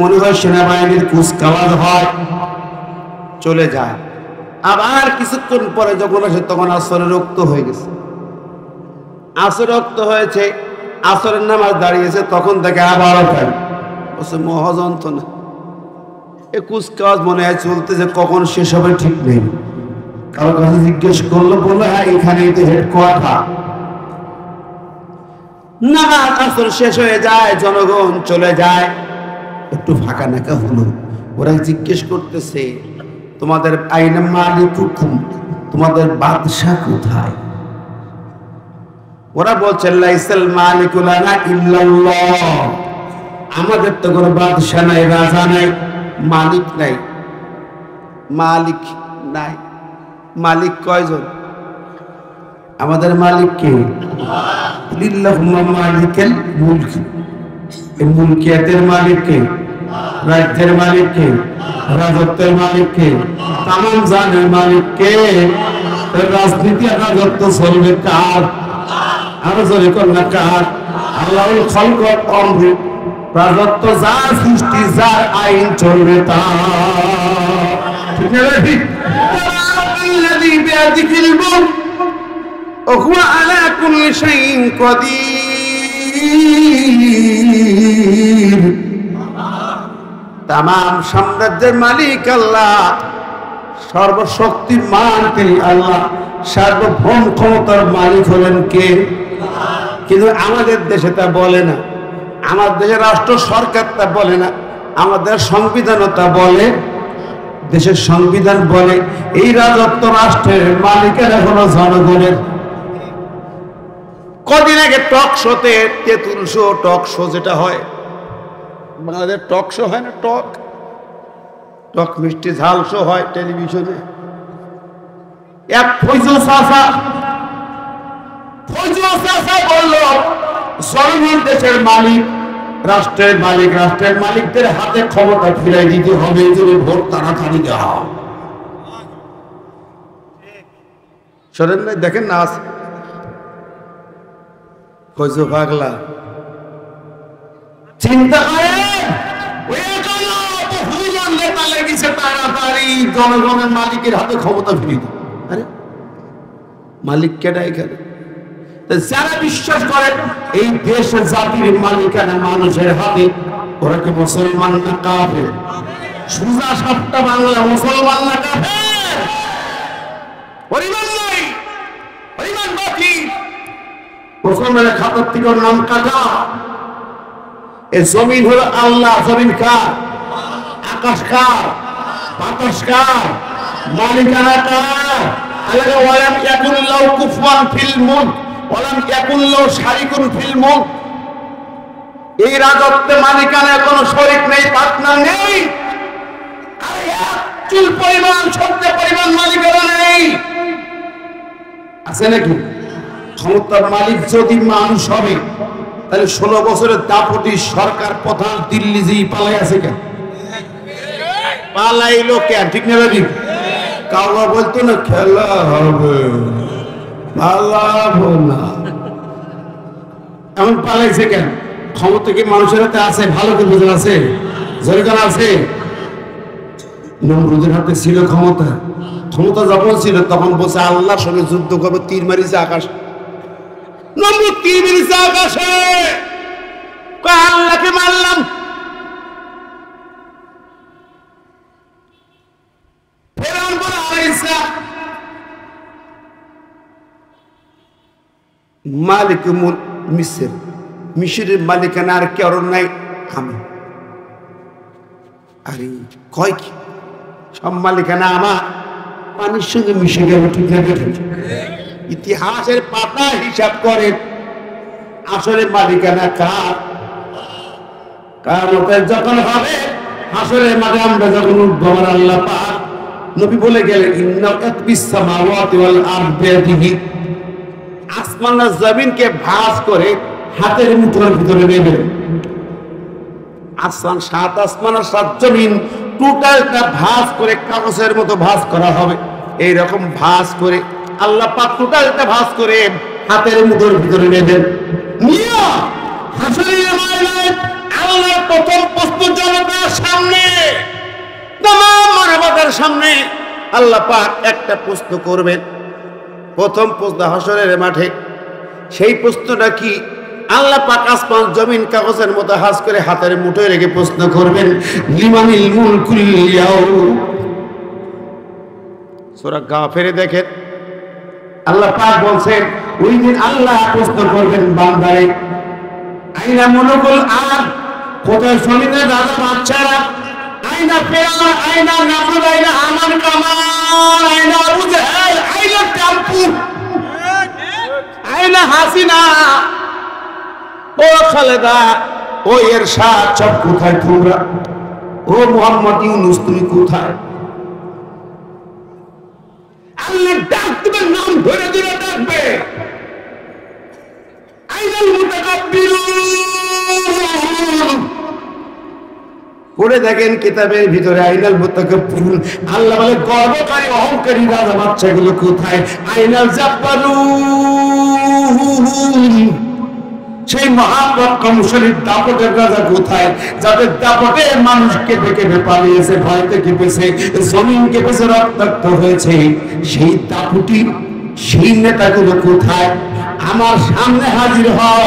মনে হয় সেনাবাহিনীর কুচকাওয়াজ হয়, চলে যায়। আবার কিছুক্ষণ পরে যখন আসে তখন আসরে রক্ত হয়ে গেছে। আসর রক্ত হয়েছে, আসরের নামাজ দাঁড়িয়েছে, তখন থেকে আবারও খাই বলছে মহাযন্ত্রণা। এ কুচকাওয়াজ মনে হয় চলতেছে, কখন শেষ হবে ঠিক নেই। কারো কাছে জিজ্ঞেস করলো, বললো হ্যাঁ এখানেই তো হেডকোয়ার্টার। নামাজ আসর শেষ হয়ে যায়, জনগণ চলে যায়, একটু ফাঁকা নাকা হলো। ওরা জিজ্ঞেস করতেছে, তোমাদের আইনা মালিকুকুম, তোমাদের বাদশাহ কোথায়? ওরা বলছে লাইসাল মালিকু লানা ইল্লাল্লাহ, আমাদের তো কোনো বাদশাহ নাই, রাজা নাই, মালিক নাই। মালিক নাই, মালিক কয়জন? আমাদের মালিক কে? লিল্লাহুম্মা মালিকাল মুলক, এই মুলকিয়াতের মালিক কে? রাজ্যের মালিক কে? রাজত্বের মালিক কে? তামাম জানের মালিক কে? রাজনীতি আর রাজত্ব চলবে কার? আরো জোরে কর না, কার? আল্লাহুল খালক আমরু, রাজত্ব যার, সৃষ্টি যার, আইন চলবে তার। الذي بيده الملك وهو على كل شيء قدير तमाम সাম্রাজ্যের মালিক আল্লাহ সর্বশক্তিমান তিনি আল্লাহ সার্বভৌম ক্ষমতার মালিক হলেন কে কিন্তু আমাদের দেশে তা বলে না আমাদের দেশের রাষ্ট্র সরকার তা বলে না আমাদের সংবিধানও তা বলে দেশের সংবিধান বলে এই রাজত্ব রাষ্ট্রের মালিকেরা হলো জনগণের কদিন আগে টক শোতে তেঁতুল শো টক শো যেটা হয় বাংলাদেশ টক শো হয় না টক টক মিষ্টি ঝাল শো হয় টেলিভিশনে এক ফৈজল চাচা বলল জনগণ দেশের মালিক রাষ্ট্রের মালিকদের হাতে ক্ষমতা ফিরাই দিতে হবে যদি ভোট তাড়াতাড়ি দেওয়া শোনেন ভাই দেখেন না ফৈজল পাগলা চিন্তা করে তাড়াতাড়ি জনগণের মালিকের হাতে ক্ষমতা ফিরিয়ে দিই আরে মালিক কেডা এখানে যারা বিশ্বাস করে এই দেশের জাতির মালিকানা মানুষের হাতে ওরা কি মুসলমান না কাফের সুজা সাতটা বাংলা মুসলমান না কাফের পরিমাণ নাই পরিমাণ বাকি মুসলমানের খাতার থেকে নাম কাটা এই জমিন হলো আল্লাহ জমিন কার আকাশ কার বাতাস কার মালিকানা কার আল্লাহ ওয়ালাম ইয়াকুল্লাহু কুফুয়ান ফিল মুলক ওয়ালাম ইয়াকুল্লাহু শারিকুন ফিল মুলক এই রাজত্বে মালিকানার কোনো শরীক নেই পার্টনার নেই আর এক চুল পরিমাণ শব্দ পরিমাণ মালিকানা নেই আছে নাকি ক্ষমতার মালিক যদি মানুষ হবে তাহলে 16 বছরের দাপটি সরকার প্রধান দিল্লি যেই পালাই আছে কেন পালাইলো কেন ঠিক না ঠিক কাউয়া বলতো না খেলা হবে পালাবো না এমন পালাইছে কেন ক্ষমতা কি মানুষের হাতে আছে ভালো কি বুঝে আছে জরিগান আছে নমরুদের হাতে ছিল ক্ষমতা যখন ছিল তখন বসে আল্লাহর সঙ্গে যুদ্ধ করবে তীর মারিছে আকাশ নমরুদ তীর মারিছে আকাশে আল্লাহকে মারলাম মালিক মিশরের মালিকানা আর কেউ নাই আমি আরে কয় কি সব মালিকানা আমার পানির সঙ্গে মিশে গেল ঠিক না ইতিহাসের পাতা হিসাব করে আসলে মালিকানা কার কার যখন হবে আসলে মানে আমরা যখন উঠবো আমার আল্লাহ পাক নবী বলে গেলেন ইন্না আতবিস সামাওয়াতি ওয়াল আরদি আসমান আর জমিনকে ভাঁজ করে হাতের মুঠোর ভিতরে নেবেন আসমান সাত আসমান আর সাত জমিন টোটালটা ভাঁজ করে কাগজের মতো ভাঁজ করা হবে এই রকম ভাঁজ করে আল্লাহ পাক টোটালটা ভাঁজ করে হাতের মুঠোর ভিতরে নেবেন নিয়া হাসরের ময়দানে আল্লাহর প্রথম প্রস্তুত জনতার সামনে तमाम মানবতার সামনে আল্লাহ পাক একটা প্রশ্ন করবেন প্রথম প্রশ্ন হাসরের মাঠে সেই প্রশ্নটা কি আল্লাহ পাক আসমান জমিন কাগজের মতো হাজ করে হাতের মুঠোয় রেখে প্রশ্ন করবেন লিমানিল মুলকুল ইয়াউম সূরা গাফিরে দেখেন আল্লাহ পাক বলছেন ওই দিন আল্লাহ প্রশ্ন করবেন বান্দারে আইনা মুলকুল আরদ কোথায় জমিনের রাজা বাদশারা আইনা ফেরাউন আইনা নামরুদ আইনা আমান কামান আইনা আবু জাহেল আইনা টাম্পু আইনা হাসিনা ও খালেদা ও এরশাদ সব কোথায় তোমরা ও মুহাম্মদ ইউনূস তুমি কোথায় আল্লাহ ডাক দিবে নাম ধরে ধরে ডাকবে আইনাল মুতাকাব্বিরুন পড়ে দেখেন কিতাবের ভিতরে আইনাল মুতাকাব্বিরুন আল্লাহ বলে গর্বকারী অহংকারী রাজা বাদশাগুলো কোথায় আইনাল জাব্বারুন সেই মহাপরাক্রমশালীর দাপটের রাজা কোথায়, যাদের দাপটে মানুষকে দেখে পালিয়েছে, ভয়তে কেঁপেছে, জমিন কেঁপেছে, রক্তাক্ত হয়েছে, সেই দাপুটি সেই নেতাগুলো কোথায়? আমার সামনে হাজির হও,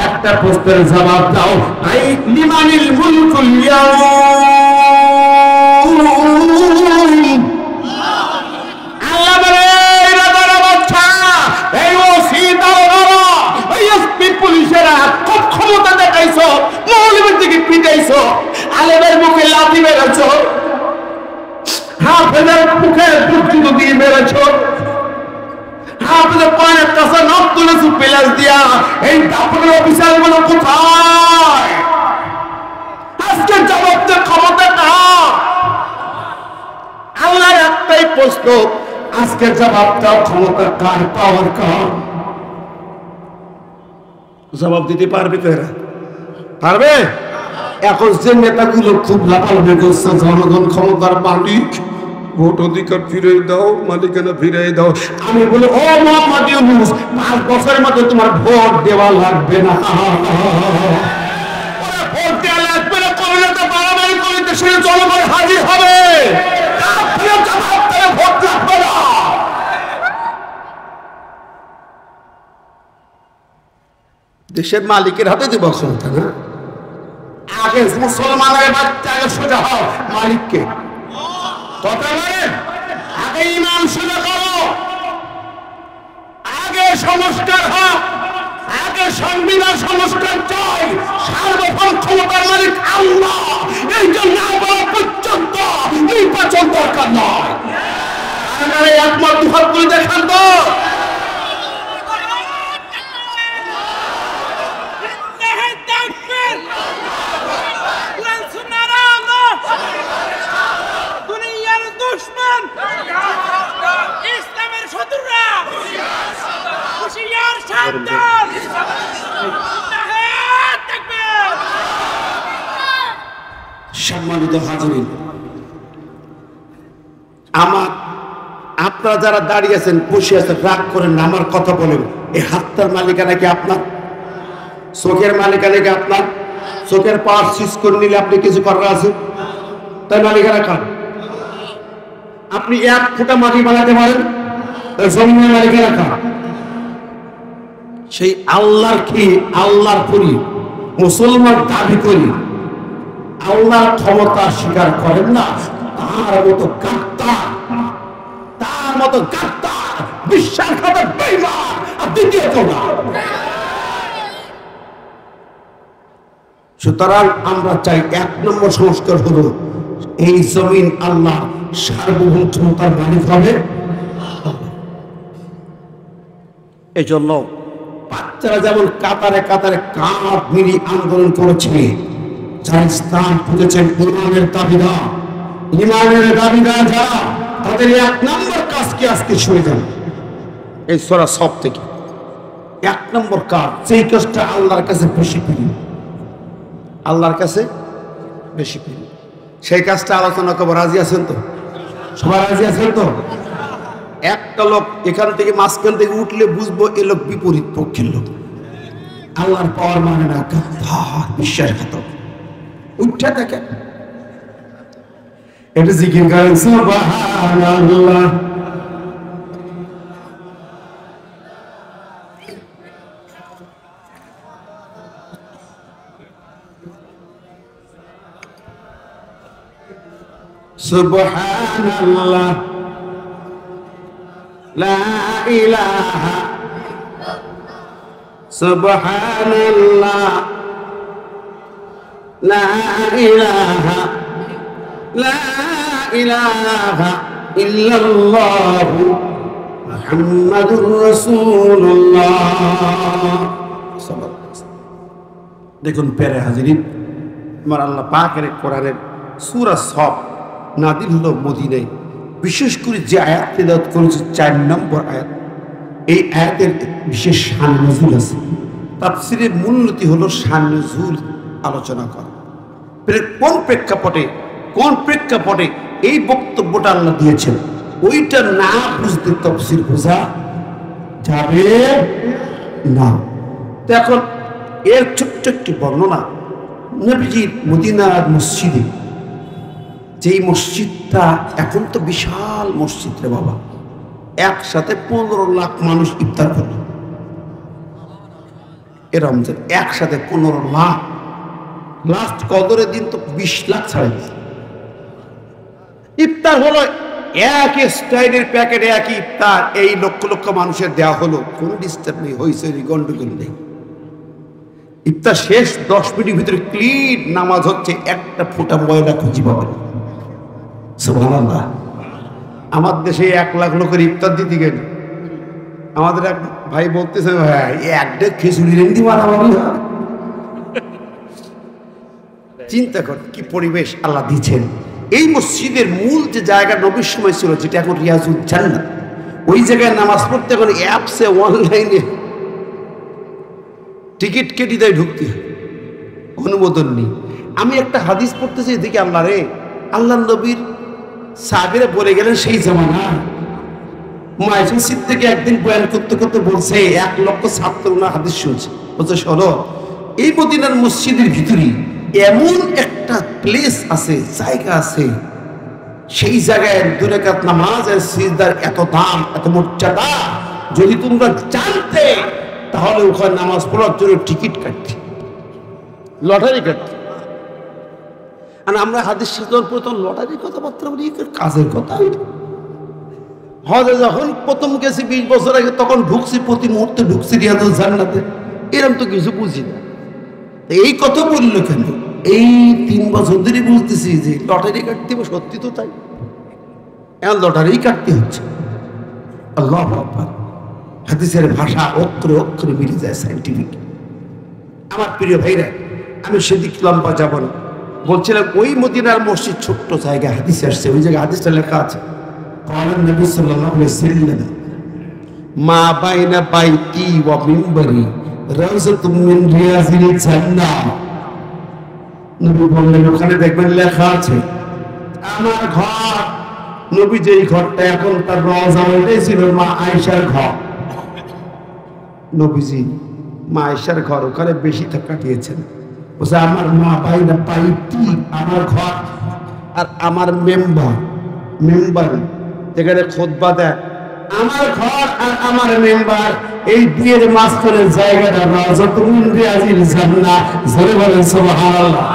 একটা প্রশ্নের জবাব দাও। আই লিমানিল মুলকুল ইয়াউম, আল্লাহ বলে রাজারা বাদশা, এই ওসি দারোগারা, এই এসপি পুলিশেরা খুব ক্ষমতা দেখাইছো, মৌলবীর দিকে পিটাইছো, আলেমের মুখে লাথি মেরেছো, হাফেজের মুখে দুর্জুতো দিয়ে মেরেছো, হাফেজের পায়ের কাছে নখ তুলেছো পেলাস দিয়া। এই দাপটের অফিসারগুলো কোথায়? আজকে জবাব দিয়ে ক্ষমতা কার? আল্লাহর একটাই প্রশ্ন, আজকে জবাব দাও, ক্ষমতা কার, পাওয়ার কার? জবাব দিতে পারবে তো এরা? পারবে? এখন যে নেতাগুলো খুব লাফালাফি করছে, জনগণ ক্ষমতার মালিক, ভোট অধিকার ফিরে দাও, মালিকানা ফিরে দাও, আমি বলি ও মোহাম্মদ ইউনূস, 5 বছরের মধ্যে তোমার ভোট দেওয়া লাগবে না। ভোট দেওয়া লাগবে না করলে তো বাড়াবাড়ি করে দেশের জনগণ হাজির হবে, ভোট লাগবে না। দেশের মালিকের হাতে দেব ক্ষমতা না? আগে মুসলমানের বাচ্চা, আগে সোজা হও মালিককে, কথা বলেন, আগে ইমাম সোজা করো, আগে সংস্কার হোক, আগে সংবিধান সংস্কার চাই, সার্বভৌম ক্ষমতার মালিক আল্লাহ, এই জন্য বলা পর্যন্ত নির্বাচন দরকার নয়। একমত দুহাত করে দেখান তো। ইসলামের শত্রুরা হুঁশিয়ার, সাবধান। সম্মানিত হাজিরিন, আপনারা যারা দাঁড়িয়ে আছেন, বসে আছেন, রাগ করেন না, আমার কথা বলেন। এই হাতটার মালিকানা কি আপনার? চোখের মালিকানা কি আপনার? চোখের পাওয়ার সুইচ করে নিলে আপনি কিছু করার আছে, তাই মালিকানা কার? আপনি 1 ফুটা মাটি বানাতে পারেন, জমিনের মালিকানা কার? সেই আল্লাহর কি আল্লাহর করি, মুসলমান দাবি করি, আল্লাহর ক্ষমতা স্বীকার করেন না, তার মতো গাদ্দার, তার মতো গাদ্দার, বিশ্বাসঘাতক বেঈমান আর দ্বিতীয় কেউ না। সুতরাং আমরা চাই 1 নম্বর সংস্কার হলো এই জমিন আল্লাহ সার্বভৌম ক্ষমতার মালিক হবে। এই জন্য বাচ্চারা যেমন কাতারে কাতারে কাঁধ মিলিয়ে আন্দোলন করেছে, যারা ইসলাম খুঁজেছেন, ইমানের দাবিদার, ইমানের দাবিদার যারা, তাদের 1 নম্বর কাজ কি আজকে শুনে যান এই সূরা সব থেকে। 1 নম্বর কাজ, সেই কাজটা আল্লাহর কাছে বেশি প্রিয়, আল্লাহর কাছে বেশি প্রিয়, সেই কাজটা আলোচনা করবো। রাজি আছেন তো? সবাই রাজি আছেন তো? একটা লোক এখান থেকে মাঝখান থেকে উঠলে বুঝবো এ লোক বিপরীত পক্ষের লোক, আল্লাহর পাওয়ার মানে না, বিশ্বাসঘাতক। উঠে দেখেন, এটা জিকির করেন সুবহানাল্লাহ। সুবহানাল্লাহ, লা ইলাহা, সুবহানাল্লাহ, লা ইলাহা, লা ইলাহা ইল্লাল্লাহ মুহাম্মাদুর রাসূলুল্লাহ। দেখুন প্যারে হাজিরিন, আমার আল্লাহ পাকের কোরআনের সূরা সফ নাদিল হলো মদিনায়, বিশেষ করে যে আয়াত তেলাওয়াত করেছে 4 নম্বর আয়াত, এই আয়াতের বিশেষ শান নজুল আছে। তাফসীরের মূলনীতি হলো শান নজুল আলোচনা করা। কোন প্রেক্ষাপটে এই বক্তব্যটা আল্লাহ দিয়েছেন, ওইটা না বুঝতে তাফসীর বোঝা যাবে না। তো এখন এর ছোট্ট একটি বর্ণনা, নবীজির মদিনার মসজিদে, যেই মসজিদটা এখন তো বিশাল মসজিদ রে বাবা, একসাথে 15 লাখ মানুষ ইফতার করল এ রমজান, একসাথে 15 লাখ। লাস্ট কদরের দিন তো 20 লাখ ছাড়া ইফতার হলো, এক স্টাইলের প্যাকেটে একই ইফতার, এই লক্ষ লক্ষ মানুষের দেওয়া হলো, কোন ডিস্টার্ব নেই, হয়েছে গন্ডগোল নেই। ইফতার শেষ 10 মিনিটের ভিতরে ক্লিন নামাজ হচ্ছে, একটা ফোঁটা ময়লা খুঁজি পাবেন। সুবহানাল্লাহ। আমার দেশে 1 লাখ লোকের ইফতার দিতে গেল, আমাদের এক ভাই বলতেছে, ভাই একটা খিচুড়ি রেন্দি মারামারি হয়। চিন্তা কর কি পরিবেশ আল্লাহ দিচ্ছেন। এই মসজিদের মূল যে জায়গা নবীর সময় ছিল, যেটা এখন রিয়াজুল জান্নাত, ওই জায়গায় নামাজ পড়তে এখন অ্যাপসে অনলাইনে টিকিট কেটে দেয়, ঢুকতে অনুমোদন নেই। আমি একটা হাদিস পড়তেছি, এদিকে আল্লাহ রে, আল্লাহ নবীর সাহাবীরা বলে গেলেন সেই জামানা, মাইফিসিদ থেকে একদিন বয়ান করতে করতে বলছে 1 লক্ষ ছাত্র না হাদিস শুনছে, বলছে শোনো, এই মদিনার মসজিদের ভিতরে এমন একটা প্লেস আছে, জায়গা আছে, সেই জায়গায় 2 রাকাত নামাজ আর সিজদার এত দাম, এত মর্যাদা, যদি তোমরা জানতে তাহলে ওখানে নামাজ পড়ার জন্য টিকিট কাটতে, লটারি কাটতে। আর আমরা হাদিস সাজানোর প্রথম লটারির কথাবার্তা বলি, কাজের কথা। হজে যখন প্রথম গেছি 20 বছর আগে, তখন ঢুকছি, প্রতি মুহূর্তে ঢুকছি রিয়াজুল জান্নাতে, এরকম তো কিছু বুঝি না। এই কথা বললো কেন? এই 3 বছর ধরে বুঝতেছি যে লটারি কাটতে হবে, সত্যি তো তাই, এখন লটারি কাটতে হচ্ছে। আল্লাহু আকবার। হাদিসের ভাষা অক্ষরে অক্ষরে মিলে যায়, সাইন্টিফিক। আমার প্রিয় ভাইরা, আমি সেদিক লম্বা যাব না, বলছিলাম ওই মদিনার মসজিদ ছোট্ট জায়গা, হাদিসে আসছে, ওই জায়গায় হাদিসটা লেখা আছে, قال النبي صلى الله عليه وسلم ما بين بيتي ومنبري روضة من رياض الجنة। নবী বললেন, ওখানে দেখবেন লেখা আছে আমার ঘর। নবী যেই ঘরটা এখন তার রওজা, ওইটাই ছিল মা আয়েশার ঘর। নবীজি মা আয়েশার ঘর ওখানে বেশি কাটিয়েছেন। বলছে আমার মা বাইনা বাইতি, আমার ঘর আর আমার মেম্বার যেখানে খুতবা দেয়, আমার ঘর আর আমার মেম্বার, এই দুয়ের মাঝখানের জায়গাটা রাওযাতুম মিন রিয়াজিল জান্নাহ। জোরে বলেন সুবহানাল্লাহ।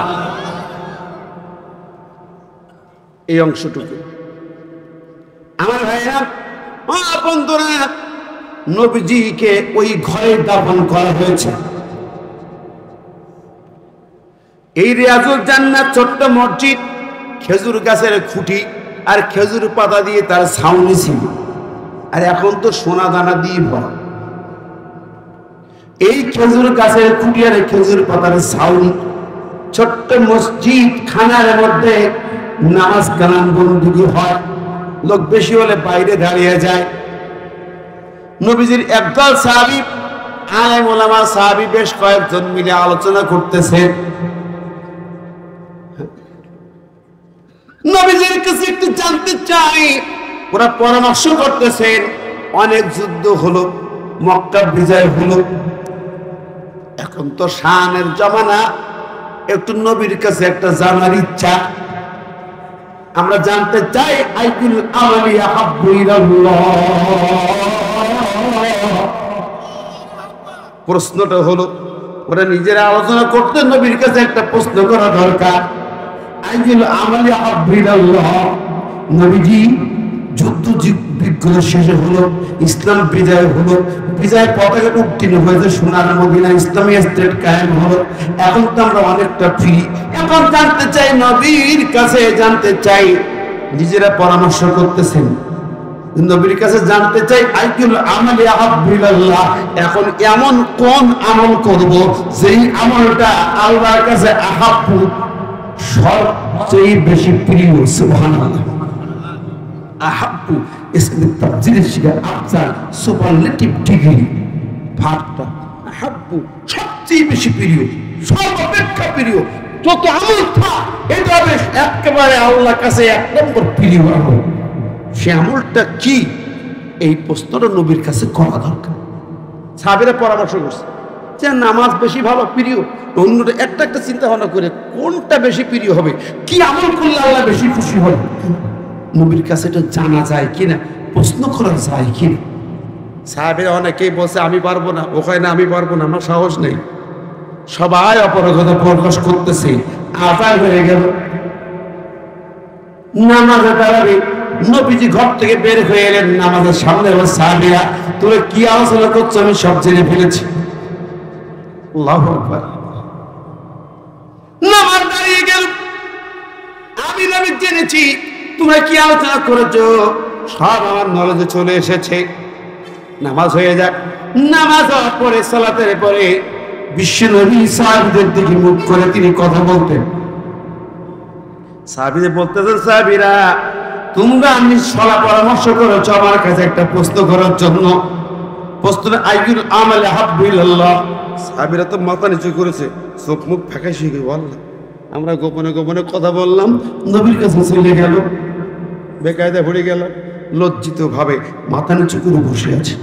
এই অংশটুকু আমার ভাইরা, বন্ধুরা, নবীজিকে ওই ঘরে দাফন করা হয়েছে। এই রিয়াজুল জান্নাত ছোট্ট মসজিদ, খেজুর গাছের খুঁটি আর খেজুর পাতা দিয়ে তার ছাউনি ছিল, আর এখন তো সোনা দানা দিয়ে ভরা। এই খেজুর গাছের খুঁটি আর খেজুর পাতার ছাউনি, ছোট্ট মসজিদ খানার মধ্যে নামাজ কালাম বন্দী হয়, লোক বেশি হলে বাইরে দাঁড়িয়ে যায়। নবীজির একদল সাহাবী, আলেম ওলামা সাহাবী বেশ কয়েকজন মিলে আলোচনা করতেছে। নবীজির কাছে একটু জানতে চাই, ওরা পরামর্শ করতেছেন। অনেক যুদ্ধ হলো, মক্কা বিজয় হলো, এখন তো শানের জমানা, একটু নবীর কাছে একটা জানার ইচ্ছা। আমরা জানতে চাই আইকুল আমালি আহাব্বু ইলাল্লাহ। প্রশ্নটা হলো, ওরা নিজেরা আলোচনা করতে, নবীর কাছে একটা প্রশ্ন করা দরকার। আইকুল আমালি আহাব্বু ইলাল্লাহ। নবীজি যুদ্ধ বিগ্রহ শেষে হলো, ইসলাম বিজয় হলো, বিজয় পতাকা উত্তীর্ণ হয়েছে সোনার মদিনা, ইসলামী স্টেট কায়েম হলো। এখন তো আমরা অনেকটা ফ্রি। এখন জানতে চাই, নবীর কাছে জানতে চাই, নিজেরা পরামর্শ করতেছেন, নবীর কাছে জানতে চাই আইকুল আমালি আহাব্বু ইলাল্লাহ। এখন এমন কোন আমল করব যেই আমলটা আল্লাহর কাছে আহাব্বু, সবচেয়ে বেশি প্রিয়। সুবহানাল্লাহ। আহাব্বু ইসমি তাফজিলের শিকার, আফজাল সুপারলেটিভ ডিগ্রি, ভাবটা আহাব্বু সবচেয়ে বেশি প্রিয়, সর্বাপেক্ষা প্রিয়। যত আমল থাক, এটা হবে একেবারে আল্লাহর কাছে 1 নম্বর প্রিয় আমল। সে আমলটা কি? এই প্রশ্নটা নবীর কাছে করা দরকার। সাহাবীরা পরামর্শ করছে, যে নামাজ বেশি ভালো প্রিয়, অন্যটা একটা একটা চিন্তা ভাবনা করে কোনটা বেশি প্রিয় হবে, কি আমল করলে আল্লাহ বেশি খুশি হবে, নবীর কাছে এটা জানা যায় কিনা, প্রশ্ন করা যায় কিনা। সাহাবীরা অনেকেই বলছে আমি পারবো না, ওখানে আমি পারবো না, আমার সাহস নেই। সবাই অপারগতা প্রকাশ করতেছে। আজান হয়ে গেল, নামাজে দাঁড়াবে, নবীজি ঘর থেকে বের হয়ে এলেন নামাজের সামনে। এবার সাহাবীরা, তুমি কি আলোচনা করছো আমি সব জেনে ফেলেছি। আল্লাহু আকবার। নামাজ দাঁড়িয়ে গেল, আমি নবী জেনেছি তোমরা কি আলোচনা করেছো, সব আমার নলেজে চলে এসেছে। নামাজ হয়ে যাক, নামাজ হওয়ার পরে সালাতের পরে বিশ্ব নবী সাহাবীদের দিকে মুখ করে তিনি কথা বলতেন। সাহাবীরা বলতেছেন, সাহাবীরা তোমরা আমি সলা পরামর্শ করেছো আমার কাছে একটা প্রশ্ন করার জন্য। প্রশ্ন আইয়ুল আমাল হাব্বু ইলাল্লাহ। সাহাবীরা তো মাথা নিচু করেছে, চোখ মুখ ফাঁকা শিখে বলল, আমরা গোপনে গোপনে কথা বললাম, নবীর কাছে চলে গেল, বেকায়দা পড়ে গেল, লজ্জিত ভাবে মাথা নিচু করে বসে আছে।